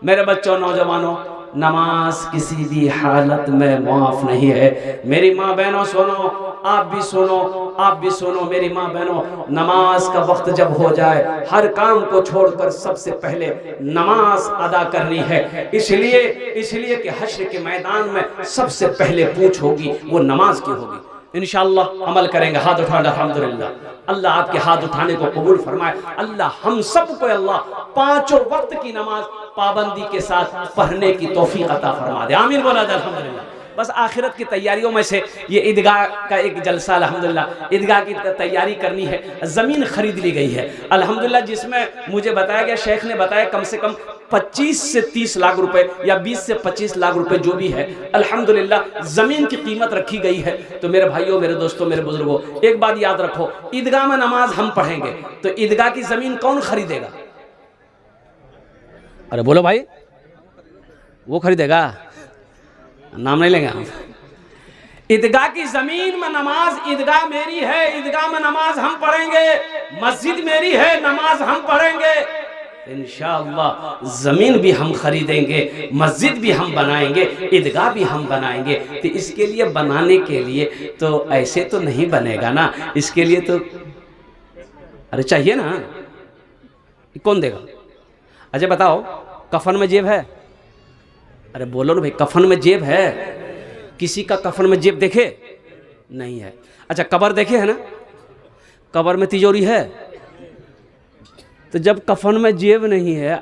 मेरे बच्चों, नौजवानों, नमाज किसी भी हालत में माफ नहीं है। मेरी माँ बहनों सुनो, आप भी सुनो, आप भी सुनो मेरी माँ बहनों, नमाज का वक्त जब हो जाए, हर काम को छोड़कर सबसे पहले नमाज अदा करनी है। इसलिए कि हश्र के मैदान में सबसे पहले पूछ होगी वो नमाज की होगी। इंशाअल्लाह अमल करेंगे। हाथ उठाना, अल्हम्दुलिल्लाह। अल्लाह आपके हाथ उठाने को कबूल फरमाए। अल्लाह हम सबको अल्लाह पांचों वक्त की नमाज पाबंदी के साथ पढ़ने की तौफीक अता फरमा दे। आमीन बोला जाए, अल्हम्दुलिल्लाह। बस आखिरत की तैयारियों में से ये ईदगाह का एक जलसा, अल्हम्दुलिल्लाह ईदगाह की तैयारी करनी है। ज़मीन खरीद ली गई है अल्हम्दुलिल्लाह, जिसमें मुझे बताया गया, शेख ने बताया कम से कम 25 से 30 लाख रुपए या 20 से 25 लाख रुपए जो भी है अल्हम्दुलिल्लाह ज़मीन की कीमत रखी गई है। तो मेरे भाइयों, मेरे दोस्तों, मेरे बुजुर्गों, एक बात याद रखो, ईदगाह में नमाज हम पढ़ेंगे तो ईदगाह की ज़मीन कौन खरीदेगा? अरे बोलो भाई, वो खरीदेगा? नाम नहीं लेंगे हम। ईदगाह की जमीन में नमाज, ईदगाह मेरी है, ईदगाह में नमाज हम पढ़ेंगे, मस्जिद मेरी है, नमाज हम पढ़ेंगे, इंशाअल्लाह जमीन भी हम खरीदेंगे, मस्जिद भी हम बनाएंगे, ईदगाह भी हम बनाएंगे। तो इसके लिए, बनाने के लिए तो ऐसे तो नहीं बनेगा ना, इसके लिए तो अरे चाहिए ना, कौन देगा? अच्छा बताओ, कफन में जेब है? अरे बोलो ना भाई, कफन में जेब है? किसी का कफन में जेब देखे? नहीं है। अच्छा कब्र देखे है ना, कब्र में तिजोरी है? तो जब कफन में जेब नहीं है,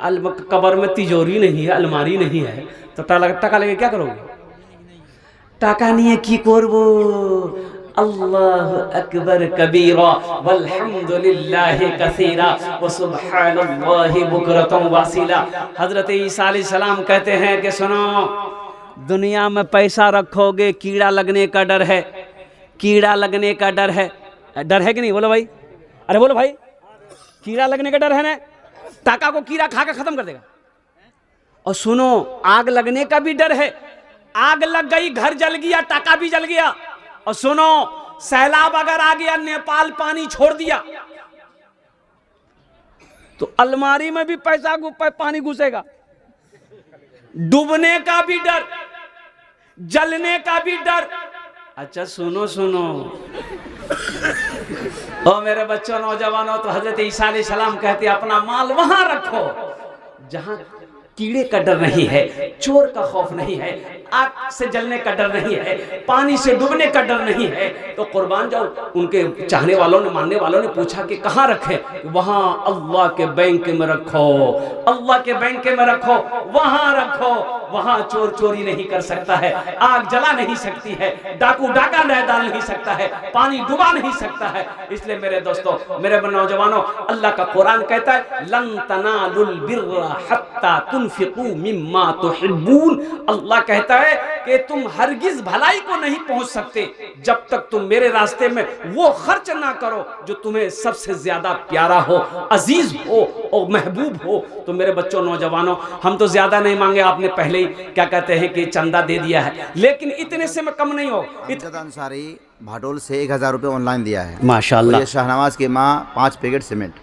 कब्र में तिजोरी नहीं है, अलमारी नहीं है, तो टाका लगे क्या करोगे? टाका नहीं है की करबो? अल्लाहु अकबर कबीरा वल्हम्दुलिल्लाहि कसीरा व सुब्हानल्लाहि बुकरतन वासिला। हजरत ईसा अलैहिस्सलाम कहते हैं कि सुनो, दुनिया में पैसा रखोगे कीड़ा लगने का डर है, कीड़ा लगने का डर है। डर है कि नहीं? बोलो भाई, अरे बोलो भाई, कीड़ा लगने का डर है ना? टाका को कीड़ा खा के खत्म कर देगा। और सुनो, आग लगने का भी डर है, आग लग गई, घर जल गया, टाका भी जल गया। और सुनो, सैलाब अगर आ गया, नेपाल पानी छोड़ दिया, तो अलमारी में भी पैसा पानी घुसेगा। डूबने का भी डर, जलने का भी डर। अच्छा सुनो सुनो, ओ मेरे बच्चों, नौजवानों, तो हजरत ईसा अलैहिस्सलाम कहते अपना माल वहां रखो जहां कीड़े का डर नहीं है, चोर का खौफ नहीं है, आग से जलने का डर नहीं है, पानी से डूबने का डर नहीं है। तो कुर्बान जाओ। उनके चाहने वालों ने, मानने वालों ने पूछा कि कहाँ रखे? वहां अल्लाह के बैंक में रखो, अल्लाह के बैंक में रखो, वहां रखो, वहां चोर चोरी नहीं कर सकता है, आग जला नहीं सकती है, डाकू डाका डाल नहीं सकता है, पानी डुबा नहीं सकता है। इसलिए मेरे दोस्तों, मेरे नौजवानों, अल्लाह का कुरान कहता है लन तनालुल बिर्रा हत्ता तुनफिकू मिम्मा तुहिब्बून। अल्लाह कहता है कि तुम हरगिज भलाई को नहीं पहुंच सकते जब तक तुम मेरे रास्ते में वो खर्च ना करो जो तुम्हें सबसे ज्यादा प्यारा हो, अजीज हो और महबूब हो। तो मेरे बच्चों, नौजवानों, हम तो ज्यादा नहीं मांगे, आपने पहले ही क्या कहते हैं कि चंदा दे दिया है, लेकिन इतने से मैं कम नहीं हो। अंसारी भाटोल से 1000 रुपये ऑनलाइन दिया है माशाल्लाह। शहनवाज की माँ 5 पैकेट सीमेंट।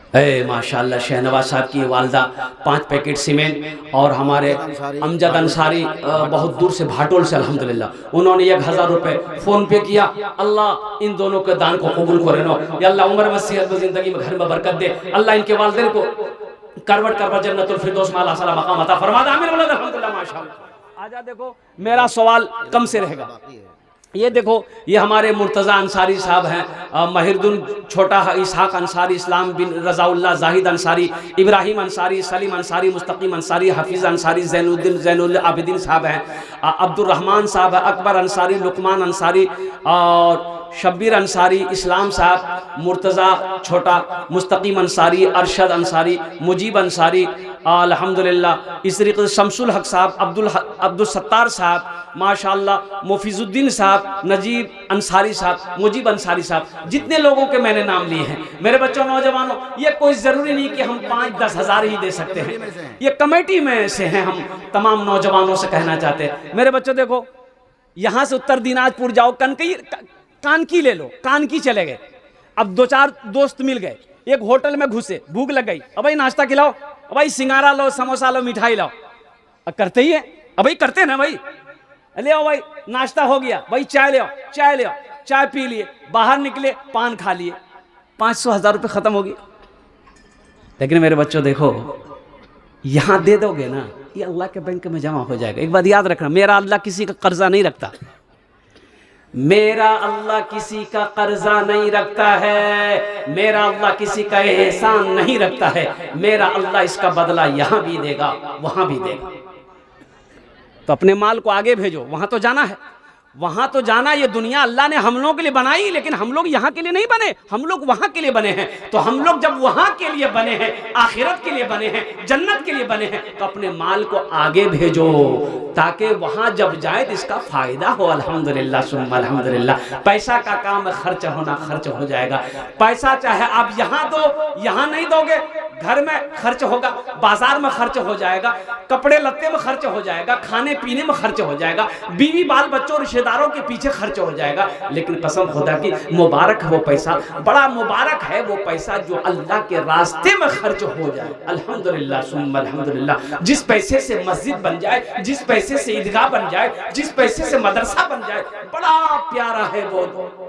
माशाल्लाह, शहनवाज साहब की वालदा 5 पैकेट सीमेंट, और हमारे अमजद अंसारी बहुत दूर से भाटोल से अल्हम्दुलिल्लाह उन्होंने 1000 रुपये फ़ोन पे किया। अल्लाह इन दोनों के दान को कबूल करे नो, या अल्लाह उम्र में, सेहत में, ज़िंदगी में, घर में बरकत दे। अल्लाह इनके वालिदैन को करवट करवट जन्नतुल फिरदौस में अल्लाह सला मकाम अता फरमा दे। आमीन बोलो अल्हम्दुलिल्लाह माशाअल्लाह। आजा देखो, मेरा सवाल कम से रहेगा। ये देखो, ये हमारे मुर्तज़ा अंसारी साहब हैं, महिरदुन छोटा इसहाक अंसारी, इस्लाम बिन रज़ाउल्लाह जाहिद अंसारी, इब्राहिम अंसारी, सलीम अंसारी, मुस्तकीम अंसारी, हफीज़ अंसारी, ज़ैनुल आबिदीन साहब हैं, अब्दुर्रहमान साहब, अकबर अंसारी, लुकमान अंसारी और शब्बीर अंसारी, इस्लाम साहब, मुर्तज़ा छोटा, मुस्तकीम अंसारी, अरशद अंसारी, मुजीब अंसारी, अल्हम्दुलिल्लाह, इस तरीके से शमसुल हक साहब, अब्दुल सत्तार साहब, माशाअल्लाह, मुफीजुद्दीन साहब, नजीब अंसारी साहब, मुजीब अंसारी साहब, जितने लोगों के मैंने नाम लिए हैं। मेरे बच्चों, नौजवानों, ये कोई ज़रूरी नहीं कि हम 5-10 हज़ार ही दे सकते हैं, ये कमेटी में से हैं। हम तमाम नौजवानों से कहना चाहते हैं, मेरे बच्चों देखो, यहाँ से उत्तर दिनाजपुर जाओ, कानकी ले लो, कानकी चले गए, अब 2-4 दोस्त मिल गए, एक होटल में घुसे, भूख लग गई, अब भाई नाश्ता खिलाओ, अब भाई सिंगारा लो, समोसा लो, मिठाई लाओ, करते ही है, अब भाई करते हैं ना भाई, ले आओ भाई, नाश्ता हो गया भाई, चाय ले आओ, चाय ले आओ, चाय पी लिए, बाहर निकले, पान खा लिए, 500-1000 रुपये खत्म हो गए। लेकिन मेरे बच्चों देखो, यहाँ दे दोगे ना, ये अल्लाह के बैंक में जमा हो जाएगा। एक बात याद रखना, मेरा अल्लाह किसी का कर्जा नहीं रखता, मेरा अल्लाह किसी का कर्जा नहीं रखता है, मेरा अल्लाह किसी का एहसान नहीं रखता है, मेरा अल्लाह इसका बदला यहाँ भी देगा, वहाँ भी देगा। तो अपने माल को आगे भेजो, वहाँ तो जाना है, वहां तो जाना, ये दुनिया अल्लाह ने हम लोगों के लिए बनाई, लेकिन हम लोग यहाँ के लिए नहीं बने, हम लोग वहां के लिए बने हैं। तो हम लोग जब वहां के लिए बने हैं, आखिरत के लिए बने हैं, जन्नत के लिए बने हैं, तो अपने माल को आगे भेजो ताकि वहां जब जाए तो इसका फायदा हो। अल्हम्दुलिल्लाह सुम्मा अल्हम्दुलिल्लाह। पैसा का काम है, खर्च होना, खर्च हो जाएगा। पैसा चाहे आप यहाँ दो, यहाँ नहीं दोगे, घर में खर्च होगा, बाजार में खर्च हो जाएगा, कपड़े लत्ते में खर्च हो जाएगा, खाने पीने में खर्च हो जाएगा, बीवी बाल बच्चों रिश्तेदारों के पीछे खर्च हो जाएगा। लेकिन कसम खुदा की मुबारक है वो पैसा, बड़ा मुबारक है वो पैसा जो अल्लाह के रास्ते में खर्च हो जाए। अल्हम्दुलिल्लाह सुम्मा अल्हम्दुलिल्लाह। जिस पैसे से मस्जिद बन जाए, जिस पैसे से ईदगाह बन जाए, जिस पैसे से मदरसा बन जाए, बड़ा प्यारा है वो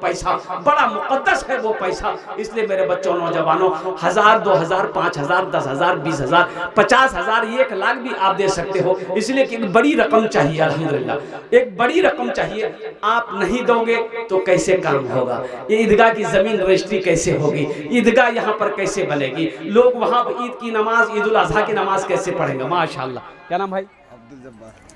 पैसा, बड़ा मुकद्दस है वो पैसा। इसलिए मेरे बच्चों, नौजवानों, 1000, 2000, 5000, 10,000, 20,000, 50,000, 1 लाख भी आप दे सकते हो। इसलिए कि एक बड़ी रकम चाहिए। अल्हम्दुलिल्लाह एक बड़ी रकम चाहिए। आप नहीं दोगे तो कैसे काम होगा? ये ईदगाह की जमीन रजिस्ट्री कैसे होगी? ईदगाह यहाँ पर कैसे बनेगी? लोग वहाँ ईद की नमाज, ईद उल अजहा की नमाज कैसे पढ़ेंगे? माशाअल्लाह। क्या नाम भाई?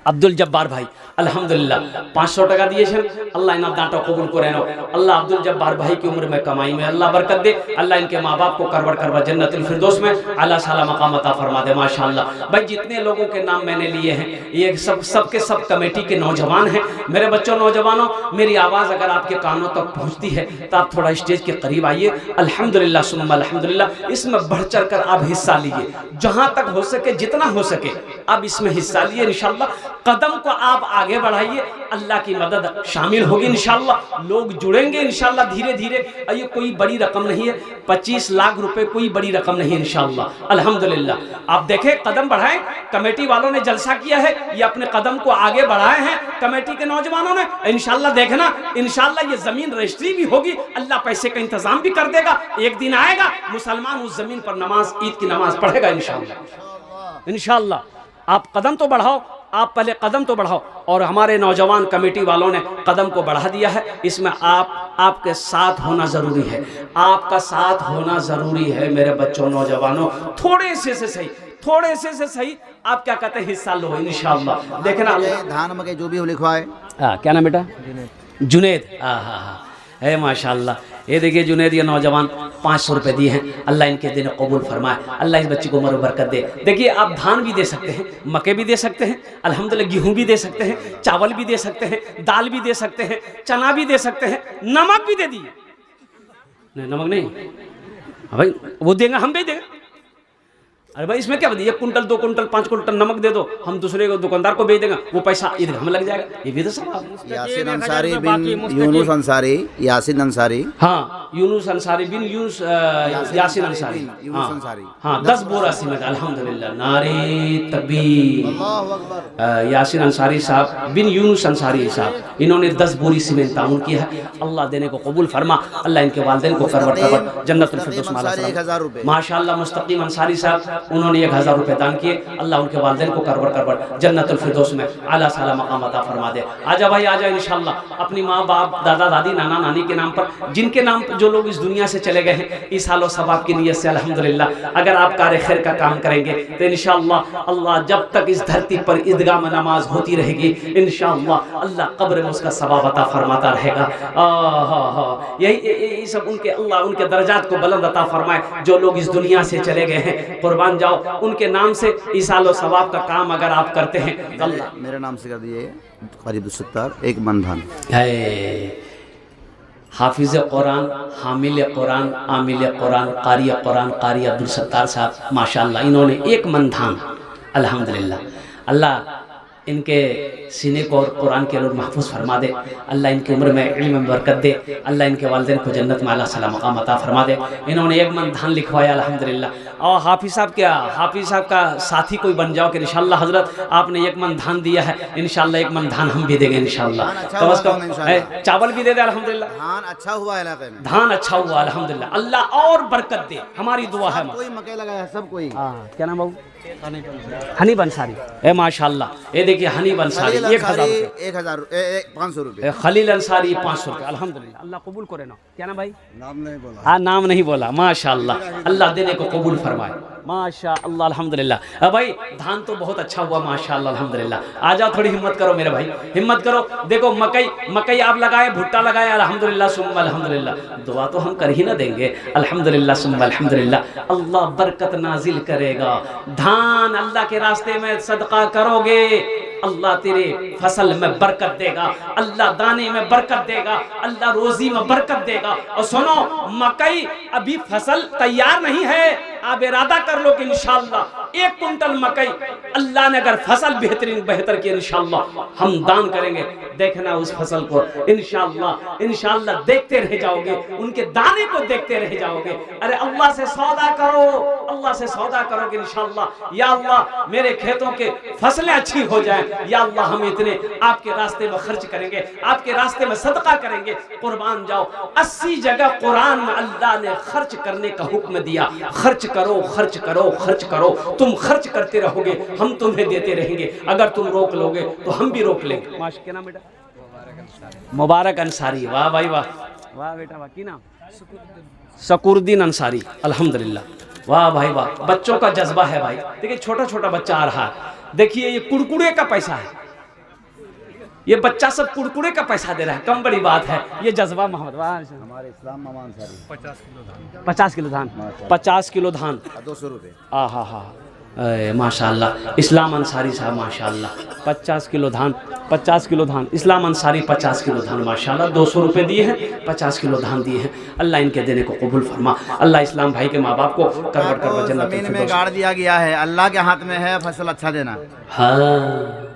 अब्दुल जब्बार भाई। अल्हम्दुलिल्लाह 500 টাকা দিয়েছেন। আল্লাহ इना दांटो कबूल करे नो। अल्लाह अब्दुल जब्बार भाई की उम्र में, कमाई में अल्लाह बरकत दे। अल्लाह इनके माँ बाप को करवर करवर जन्नतुल फिरदौस में आला साला मकाम अता फरमा दे। माशाअल्लाह। भाई जितने लोगों के नाम मैंने लिए हैं, ये सब के सब कमेटी के नौजवान हैं। मेरे बच्चों, नौजवानों, मेरी आवाज़ अगर आपके कानों तक पहुँचती है तो आप थोड़ा स्टेज के करीब आइए। अल्हम्दुलिल्लाह सुम्मा अल्हम्दुलिल्लाह। इसमें बढ़ चढ़ कर आप हिस्सा लीजिए, जहाँ तक हो सके, जितना हो सके आप इसमें हिस्सा लिए। इंशाअल्लाह कदम को आप आगे बढ़ाइए, अल्लाह की मदद शामिल होगी इंशाअल्लाह। लोग जुड़ेंगे इंशाअल्लाह धीरे धीरे। ये कोई बड़ी रकम नहीं है, 25 लाख रुपए कोई बड़ी रकम नहीं है इंशाअल्लाह। अल्हम्दुलिल्लाह आप देखें, कदम बढ़ाएं। कमेटी वालों ने जलसा किया है, ये अपने कदम को आगे बढ़ाए हैं कमेटी के नौजवानों ने। इंशाअल्लाह देखना, इंशाअल्लाह ये जमीन रजिस्ट्री भी होगी, अल्लाह पैसे का इंतजाम भी कर देगा। एक दिन आएगा मुसलमान उस जमीन पर नमाज, ईद की नमाज पढ़ेगा इंशाअल्लाह। इंशाअल्लाह आप कदम तो बढ़ाओ, आप पहले कदम तो बढ़ाओ। और हमारे नौजवान कमेटी वालों ने कदम को बढ़ा दिया है। इसमें आपके साथ होना ज़रूरी है, आपका साथ होना ज़रूरी है। मेरे बच्चों, नौजवानों, थोड़े से सही, थोड़े से सही आप क्या कहते हैं, हिस्सा लो इंशाअल्लाह। देखना धान मकई जो भी हो लिखवाए। क्या नाम बेटा? जुनेद। हाँ, है माशाअल्लाह। ये देखिए जुनेद, ये नौजवान 500 रुपये दिए हैं। अल्लाह इनके दिन कबूल फरमाए, अल्लाह इस बच्ची को उम्र बरकत दे। देखिए आप धान भी दे सकते हैं, मक्के भी दे सकते हैं, अल्हम्दुलिल्लाह गेहूँ भी दे सकते हैं, चावल भी दे सकते हैं, दाल भी दे सकते हैं, चना भी दे सकते हैं, नमक भी दे दिए। नहीं, नमक नहीं भाई, वो देंगे, हम भी देंगे। अरे भाई इसमें क्या बताइए, 1 कुंटल, 2 कुंटल, 5 कुंटल नमक दे दो, हम दूसरे को दुकानदार को बेच देंगे, वो पैसा ईदगाह में लग जाएगा। ये भी तो सब यासिन अंसारी बिन यूनुस अंसारी, यासिन अंसारी। हाँ, यूनुस अंसारी बिन यूनुस यासिन अंसारी। हाँ 10 बोरा सीमेंट। अल्हम्दुलिल्लाह नारे तकबीर। यासिन अंसारी साहब बिन यूनुस अंसारी साहब, इन्होंने 10 बोरी सीमेंट ताउन किया है। अल्लाह देने को कबूल फरमा, अल्लाह इनके वालिदैन को करवर करवर जन्नतुल फिरदौस में। 1000 रुपये माशाअल्लाह। मुस्तकीम अंसारी साहब, उन्होंने 1000 रुपये दान किए। अल्लाह उनके वालिदैन को करवर करवर जन्नतुल फिरदौस में आला साला मकाम अता फरमा दे। आजा भाई आजा इंशाअल्लाह। अपनी माँ बाप, दादा दादी, नाना नानी के नाम पर, जिनके नाम पर जो लोग इस दुनिया से चले गए हैं, इस हाल और सवाब की नीयत से अल्हम्दुलिल्लाह अगर आप कार्य खैर का काम करेंगे तो इंशाअल्लाह अल्लाह जब तक इस धरती पर ईदगाह में नमाज होती रहेगी, इंशाअल्लाह अल्लाह कब्र में उसका सवाब अता फरमाता रहेगा। यही सब उनके, अल्लाह उनके दर्जात को बुलंद अता फरमाए। जो लोग इस दुनिया से चले गए हैं, कुर्बान जाओ उनके नाम से ईसाल और सवाब का काम अगर आप करते हैं। अल्लाह मेरे नाम से कर दिए करीब 70 एक मन धन। हाफिज कुरान, हामिल कुरान, आमिल कुरान, कारी कुरान, कारी अब्दुल सत्तार साहब माशाअल्लाह, इन्होंने 1 मन धान। अल्हम्दुलिल्लाह अल्लाह इनके सीने को और कुरान के नूर महफूज फरमा दे। अल्लाह इनकी उम्र में इल्म में बरकत दे। अल्लाह इनके वालिदैन को जन्नत में आला साला मकाम अता फरमा दे। इन्होंने 1 मन धान लिखवाया अल्हम्दुलिल्लाह। और हाफिज साहब का साथी कोई बन जाओ कि इंशाअल्लाह हजरत आपने 1 मन धान दिया है, इंशाअल्लाह 1 मन धान हम भी देंगे इंशाअल्लाह। कम से कम चावल भी दे दे अल्हम्दुलिल्लाह। धान अच्छा हुआ इलाके में, धान अच्छा हुआ अल्हम्दुलिल्लाह। अल्लाह और बरकत दे, हमारी दुआ है। कोई मकई लगाया सब कोई। क्या नाम बाबू? हनीफ अंसारी। ए माशाअल्लाह, ये देखिए हनीफ अंसारी 1000 500 रुपये। खलील अंसारी 500 रुपये। अल्हम्दुलिल्लाह अल्लाह कबूल करे ना। क्या नाम भाई? नाम नहीं बोला। हाँ नाम नहीं बोला। माशाअल्लाह अल्लाह देने को कबूल फरमाए। माशा अल्लाह अल्हम्दुलिल्लाह। भाई धान तो बहुत अच्छा हुआ माशा अल्लाह अल्हम्दुलिल्लाह। आ जाओ, थोड़ी हिम्मत करो मेरे भाई, हिम्मत करो। देखो मकई आप लगाए, भुट्टा लगाए, अल्हम्दुलिल्लाह सुम्मा अल्हम्दुलिल्लाह। दुआ तो हम कर ही ना देंगे, अल्हम्दुलिल्लाह सुम्मा अल्हम्दुलिल्लाह। अल्लाह बरकत नाजिल करेगा। धान अल्लाह के रास्ते में सदका करोगे, अल्लाह तेरे फसल में बरकत देगा, अल्लाह दाने में बरकत देगा, अल्लाह रोजी में बरकत देगा। और सुनो, मकई अभी फसल तैयार नहीं है, आप इरादा कर लो कि इंशाअल्लाह 1 कुंटल मकई अल्लाह ने अगर फसल बेहतर की इंशाअल्लाह हम दान करेंगे। देखना उस फसल को इंशाअल्लाह देखते रह जाओगे, उनके दाने को देखते रह जाओगे। अरे अल्लाह से सौदा करो, अल्लाह से सौदा करोगे इंशाअल्लाह। या अल्लाह मेरे खेतों के फसलें अच्छी हो जाएं, या अल्लाह हम इतने आपके रास्ते में खर्च करेंगे, आपके रास्ते में सदका करेंगे, कुर्बान जाओ। 80 जगह कुरान में अल्लाह ने खर्च करने का हुक्म दिया। खर्च करो, खर्च करो, खर्च करो। तुम खर्च करते रहोगे, हम तुम्हें देते रहेंगे। अगर तुम रोक लोगे तो हम भी रोक लेंगे। माशा क्या नाम बेटा? मुबारक अंसारी। वाह भाई वाह, वाह बेटा वाह। की नाम? शकुरुद्दीन अंसारी, अल्हम्दुलिल्लाह। वाह भाई वाह, बच्चों का जज्बा है भाई। देखिए छोटा छोटा बच्चा आ रहा है, देखिए ये कुड़कुड़े का पैसा है, ये बच्चा सब कुड़कुड़े का पैसा दे रहा है, कम बड़ी बात है। ये जज्बा मोहम्मद। हमारे इस्लाम मामा अंसारी 50 किलो धान, 50 किलो धान 200 रुपये। हा माशाअल्लाह। इस्लाम अंसारी साहब माशाअल्लाह 50 किलो धान, 50 किलो धान। इस्लाम अंसारी 50 किलो धान माशाअल्लाह 200 रुपये दिए हैं, 50 किलो धान दिए हैं। अल्लाह इनके देने को कबूल फरमा। अल्लाह इस्लाम भाई के माँ बाप को करवट करवट जन्नत जमीन में गाड़ दिया गया है, अल्लाह के हाथ में है फसल अच्छा देना। हाँ,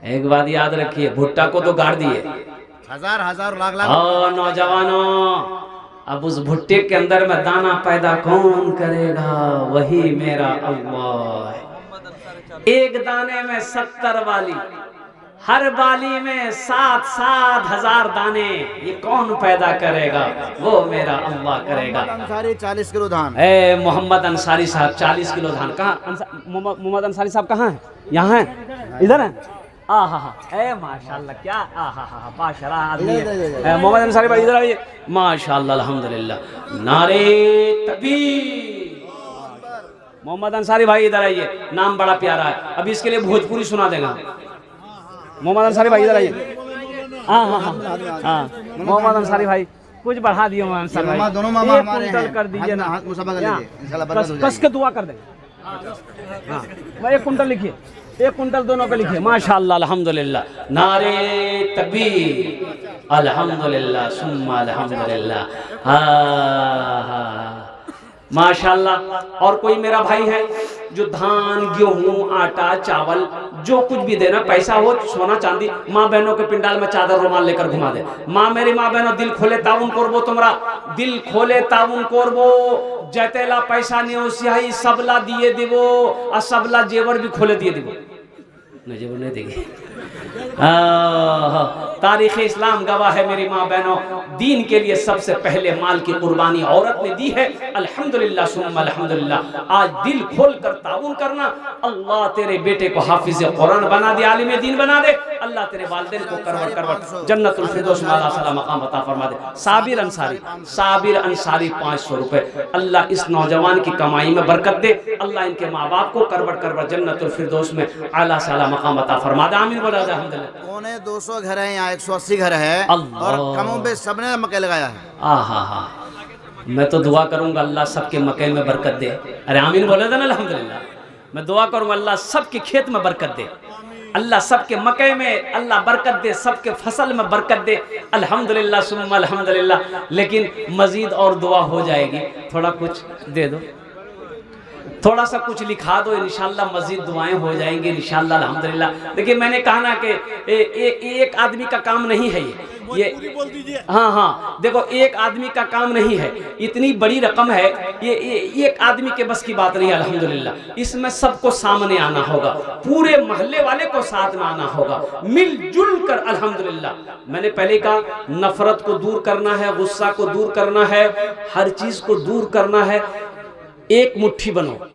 एक बात याद रखिए, भुट्टा को तो गाड़ दिए, हजार लाख नौजवानों, अब उस भुट्टे के अंदर में दाना पैदा कौन करेगा? वही मेरा अल्लाह। एक दाने में 70 बाली, हर बाली में 7-7 हजार दाने, ये कौन पैदा करेगा? वो मेरा अल्लाह करेगा। अंसारी 40 किलो धान। मोहम्मद अंसारी साहब 40 किलो धान। कहाँ मोहम्मद अंसारी साहब कहाँ है? यहाँ है, इधर है। माशाल्लाह, क्या बादशाह आदमी है मोहम्मद अंसारी भाई, इधर आइए। माशाल्लाह अल्हम्दुलिल्लाह, नारे तकबीर। मोहम्मद अंसारी भाई इधर आइए, नाम बड़ा प्यारा है, अभी इसके लिए भोजपुरी सुना देगा। मोहम्मद अंसारी भाई इधर आइए। हाँ मोहम्मद अंसारी भाई कुछ बढ़ा दिए। मोहम्मद अंसारी भाई दोनों मामा हमारे हैं, कर दीजिए ना, कस के दुआ कर देंगे। हाँ भाई 1 कुंटल लिखिए, 1 कुंटल दोनों का लिखिए। माशाअल्लाह अल्हम्दुलिल्लाह, नारे तकबीर, अल्हम्दुलिल्लाह सुम्मा अल्हम्दुलिल्लाह। माशाअल्लाह। और कोई मेरा भाई है जो धान, गेहूं, आटा, चावल जो कुछ भी देना, पैसा हो, सोना चांदी, माँ बहनों के पिंडाल में चादर रुमाल लेकर घुमा दे। माँ मेरी माँ बहनों दिल खोले ताउन करबो, तुम्हारा दिल खोले ताउन करबो। जतेला पैसा नहीं सियाही सबला दिए दिवो, और सबला जेवर भी खोले दिए दिवो। नहीं जेवर नहीं देंगे। तारीख़ इस्लाम गवाह है मेरी माँ बहनों, दीन के लिए सबसे पहले माल की कुर्बानी औरत ने दी है। अल्हम्दुलिल्लाह सुम्मा अल्हम्दुलिल्लाह। आज दिल खोल कर ताउन करना। अल्लाह तेरे बेटे को हाफिज कुरान बना दे, आलिम दीन बना दे। अल्लाह तेरे वालिदैन को करवट जन्नतुल फिरदौस में अल्लाह सला मकाम अता फरमा दे। साबिर अंसारी 500 रुपए। अल्लाह इस नौजवान की कमाई में बरकत दे। अल्लाह इनके माँ बाप को करवट जन्नतुल फिरदौस में अल्लाह सला मकाम अता फरमा दे। आमीन बोला जाए। 200 घर है यहाँ, 180 घर है, और कमों पे सबने मकई लगाया है। मैं तो दुआ करूंगा अल्लाह सबके मकई में बरकत दे। अरे आमीन बोले थे ना अल्हम्दुलिल्लाह। मैं दुआ करूंगा अल्लाह सबके खेत में बरकत दे, अल्लाह सबके मकई में अल्लाह बरकत दे, सबके फसल में बरकत दे। अल्हम्दुलिल्लाह सुम्मा अल्हम्दुलिल्लाह। लेकिन मजीद और दुआ हो जाएगी, थोड़ा कुछ दे दो, थोड़ा सा कुछ लिखा दो, इंशाल्लाह मजीद दुआएं हो जाएंगी इंशाल्लाह अल्हम्दुलिल्लाह। देखिए मैंने कहा ना कि एक आदमी का काम नहीं है ये। हाँ देखो एक आदमी का काम नहीं है, इतनी बड़ी रकम है, ये एक आदमी के बस की बात नहीं है अल्हम्दुलिल्लाह। इसमें सबको सामने आना होगा, पूरे मोहल्ले वाले को साथ में आना होगा, मिलजुल कर अल्हम्दुलिल्लाह। मैंने पहले कहा नफरत को दूर करना है, गुस्सा को दूर करना है, हर चीज को दूर करना है। एक मुट्ठी बनो।